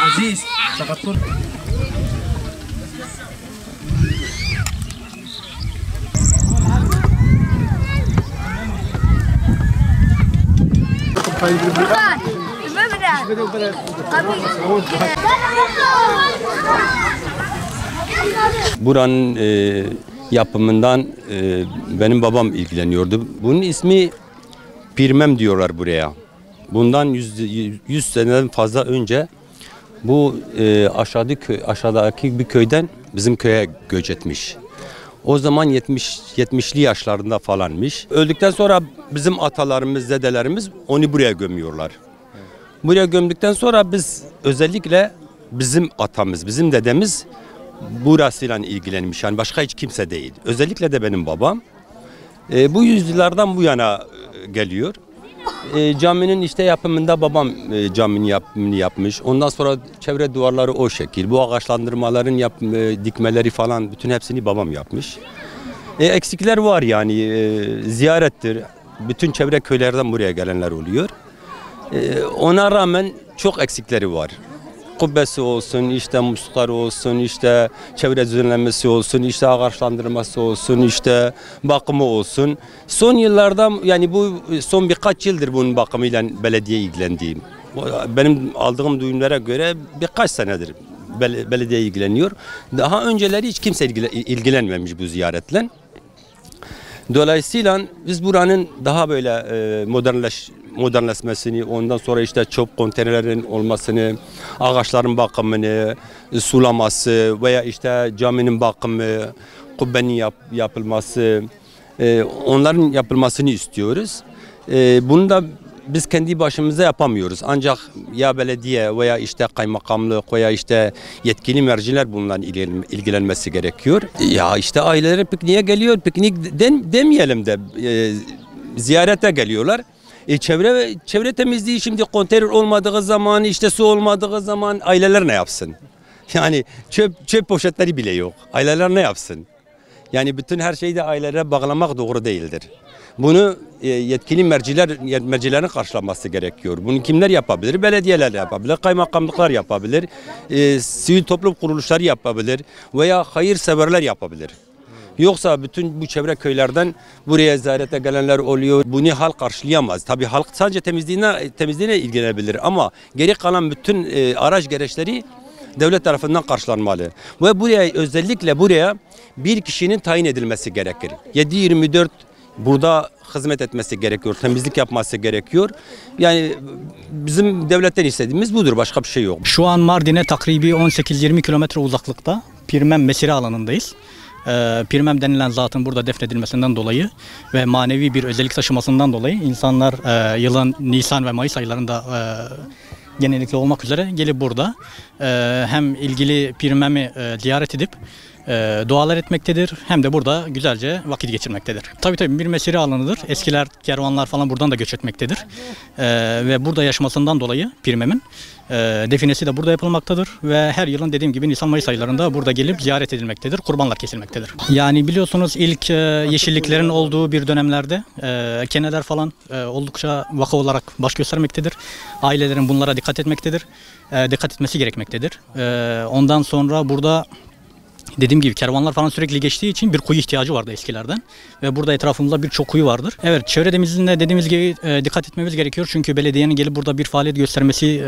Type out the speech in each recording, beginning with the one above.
عزيز Buranın yapımından benim babam ilgileniyordu. Bunun ismi Pirmem diyorlar buraya. Bundan 100 seneden fazla önce bu aşağıdaki bir köyden bizim köye göç etmiş. O zaman 70'li yaşlarında falanmış. Öldükten sonra bizim atalarımız, dedelerimiz onu buraya gömüyorlar. Buraya gömdükten sonra biz özellikle bizim atamız, bizim dedemiz burasıyla ilgilenmiş. Yani başka hiç kimse değil. Özellikle de benim babam. Bu yüzyıllardan bu yana geliyor. Caminin işte yapımında babam caminin yapımını yapmış. Ondan sonra çevre duvarları o şekil. Bu ağaçlandırmaların dikmeleri falan bütün hepsini babam yapmış. Eksikler var yani ziyarettir. Bütün çevre köylerden buraya gelenler oluyor. Ona rağmen çok eksikleri var. Kubbesi olsun, işte muslukları olsun, işte çevre düzenlenmesi olsun, işte ağaçlandırması olsun, işte bakımı olsun. Son yıllarda yani bu son birkaç yıldır bunun bakımıyla belediye ilgilendiğim. Benim aldığım duyumlara göre birkaç senedir belediye ilgileniyor. Daha önceleri hiç kimse ilgilenmemiş bu ziyaretle. Dolayısıyla biz buranın daha böyle modernleşmesini, ondan sonra işte çöp konteynerlerin olmasını, ağaçların bakımını, sulaması veya işte caminin bakımı, kubbenin yapılması, onların yapılmasını istiyoruz. Bunu da biz kendi başımıza yapamıyoruz. Ancak ya belediye veya işte kaymakamlık veya işte yetkili merciler bununla ilgilenmesi gerekiyor. Ya işte aileler pikniğe geliyor. Piknik demeyelim de ziyarete geliyorlar. Çevre temizliği şimdi konteyner olmadığı zaman, işte su olmadığı zaman aileler ne yapsın? Yani çöp poşetleri bile yok. Aileler ne yapsın? Yani bütün her şeyi de ailelere bağlamak doğru değildir. Bunu yetkili mercilerin karşılaması gerekiyor. Bunu kimler yapabilir? Belediyeler yapabilir, kaymakamlıklar yapabilir, sivil toplum kuruluşları yapabilir veya hayırseverler yapabilir. Yoksa bütün bu çevre köylerden buraya ziyarete gelenler oluyor. Bunu halk karşılayamaz. Tabii halk sadece temizliğine ilgilenebilir ama geri kalan bütün araç gereçleri devlet tarafından karşılanmalı. Ve özellikle buraya bir kişinin tayin edilmesi gerekir. 7/24 burada hizmet etmesi gerekiyor, temizlik yapması gerekiyor. Yani bizim devletten istediğimiz budur, başka bir şey yok. Şu an Mardin'e takribi 18-20 kilometre uzaklıkta Pirmem mesire alanındayız. Pirmem denilen zatın burada defnedilmesinden dolayı ve manevi bir özellik taşımasından dolayı insanlar yılın Nisan ve Mayıs aylarında genellikle olmak üzere gelip burada hem ilgili Pirmem'i ziyaret edip dualar etmektedir hem de burada güzelce vakit geçirmektedir. Tabii bir mesire alanıdır. Eskiler kervanlar falan buradan da göç etmektedir. Ve burada yaşamasından dolayı Pirmem'in definesi de burada yapılmaktadır ve her yılın dediğim gibi Nisan-Mayıs aylarında burada gelip ziyaret edilmektedir. Kurbanlar kesilmektedir. Yani biliyorsunuz ilk yeşilliklerin olduğu bir dönemlerde keneler falan oldukça vaka olarak baş göstermektedir. Ailelerin bunlara dikkat etmektedir. Dikkat etmesi gerekmektedir. Ondan sonra burada dediğim gibi kervanlar falan sürekli geçtiği için bir kuyu ihtiyacı vardı eskilerden. Ve burada etrafımızda birçok kuyu vardır. Evet, çevre temizliğine dediğimiz gibi dikkat etmemiz gerekiyor. Çünkü belediyenin gelip burada bir faaliyet göstermesi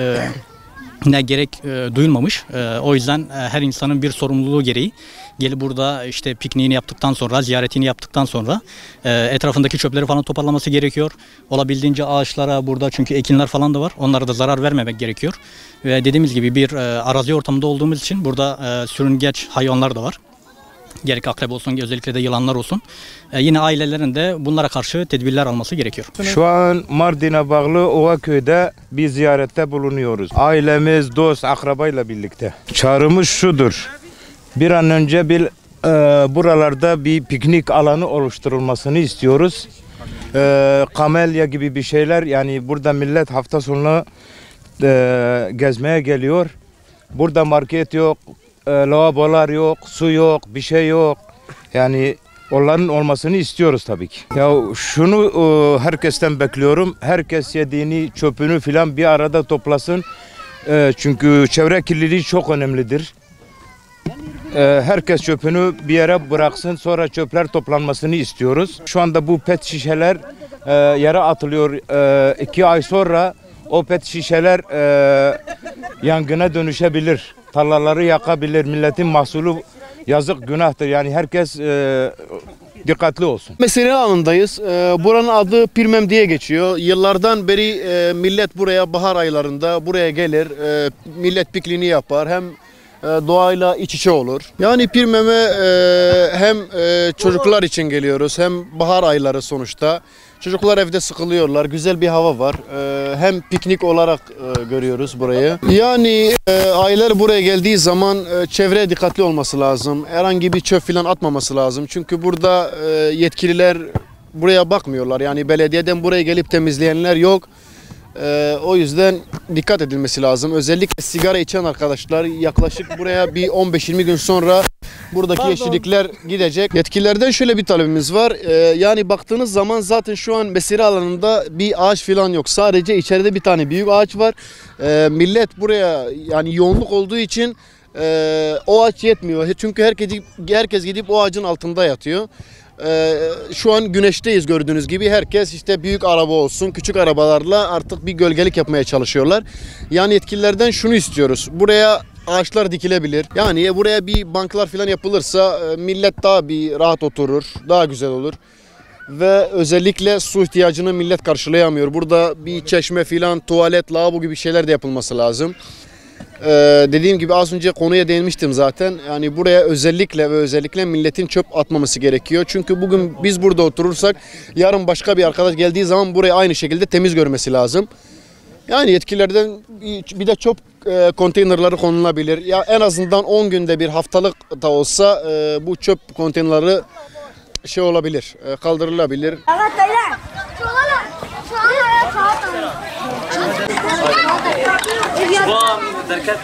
ne gerek duyulmamış. O yüzden her insanın bir sorumluluğu gereği gelip burada işte pikniğini yaptıktan sonra, ziyaretini yaptıktan sonra etrafındaki çöpleri falan toparlaması gerekiyor. Olabildiğince ağaçlara burada çünkü ekinler falan da var. Onlara da zarar vermemek gerekiyor. Ve dediğimiz gibi bir arazi ortamında olduğumuz için burada sürüngeç hayvanlar da var. Gerek akrep olsun, özellikle de yılanlar olsun. Yine ailelerin de bunlara karşı tedbirler alması gerekiyor. Şu an Mardin'e bağlı Ovaköy'de bir ziyarette bulunuyoruz. Ailemiz, dost, akrabayla birlikte. Çağrımız şudur. Bir an önce buralarda bir piknik alanı oluşturulmasını istiyoruz. Kamelya gibi bir şeyler, yani burada millet hafta sonu gezmeye geliyor. Burada market yok, lavabolar yok, su yok, bir şey yok. Yani Onların olmasını istiyoruz tabii ki. Ya şunu herkesten bekliyorum. Herkes yediğini, çöpünü filan bir arada toplasın. Çünkü çevre kirliliği çok önemlidir. Herkes çöpünü bir yere bıraksın, sonra çöpler toplanmasını istiyoruz. Şu anda bu pet şişeler yere atılıyor. 2 ay sonra o pet şişeler yangına dönüşebilir. Tarlaları yakabilir. Milletin mahsulü yazık, günahtır. Yani herkes dikkatli olsun. Mesire alanındayız. Buranın adı Pirmem diye geçiyor. Yıllardan beri millet buraya bahar aylarında buraya gelir. Millet pikniğini yapar. Hem doğayla iç içe olur. Yani Pirmem'e hem çocuklar için geliyoruz hem bahar ayları sonuçta. Çocuklar evde sıkılıyorlar. Güzel bir hava var. Hem piknik olarak görüyoruz burayı. Yani aileler buraya geldiği zaman çevreye dikkatli olması lazım. Herhangi bir çöp falan atmaması lazım. Çünkü burada yetkililer buraya bakmıyorlar. Yani belediyeden buraya gelip temizleyenler yok. O yüzden dikkat edilmesi lazım. Özellikle sigara içen arkadaşlar yaklaşık buraya bir 15-20 gün sonra buradaki yeşillikler gidecek. Yetkililerden şöyle bir talebimiz var. Yani baktığınız zaman zaten şu an mesire alanında bir ağaç falan yok. Sadece içeride bir tane büyük ağaç var. Millet buraya yani yoğunluk olduğu için o ağaç yetmiyor. Çünkü herkes gidip o ağacın altında yatıyor. Şu an güneşteyiz gördüğünüz gibi. Herkes işte büyük araba olsun, küçük arabalarla artık bir gölgelik yapmaya çalışıyorlar. Yani yetkililerden şunu istiyoruz. Buraya ağaçlar dikilebilir. Yani buraya bir banklar falan yapılırsa millet daha bir rahat oturur, daha güzel olur. Ve özellikle su ihtiyacını millet karşılayamıyor. Burada bir çeşme falan, tuvalet, lavabo gibi şeyler de yapılması lazım. Dediğim gibi az önce konuya değinmiştim zaten. Yani buraya özellikle milletin çöp atmaması gerekiyor. Çünkü bugün biz burada oturursak yarın başka bir arkadaş geldiği zaman burayı aynı şekilde temiz görmesi lazım. Yani yetkililerden bir de çöp konteynerleri konulabilir. Ya en azından 10 günde bir haftalık da olsa bu çöp konteynerleri şey olabilir, kaldırılabilir. Şu an derken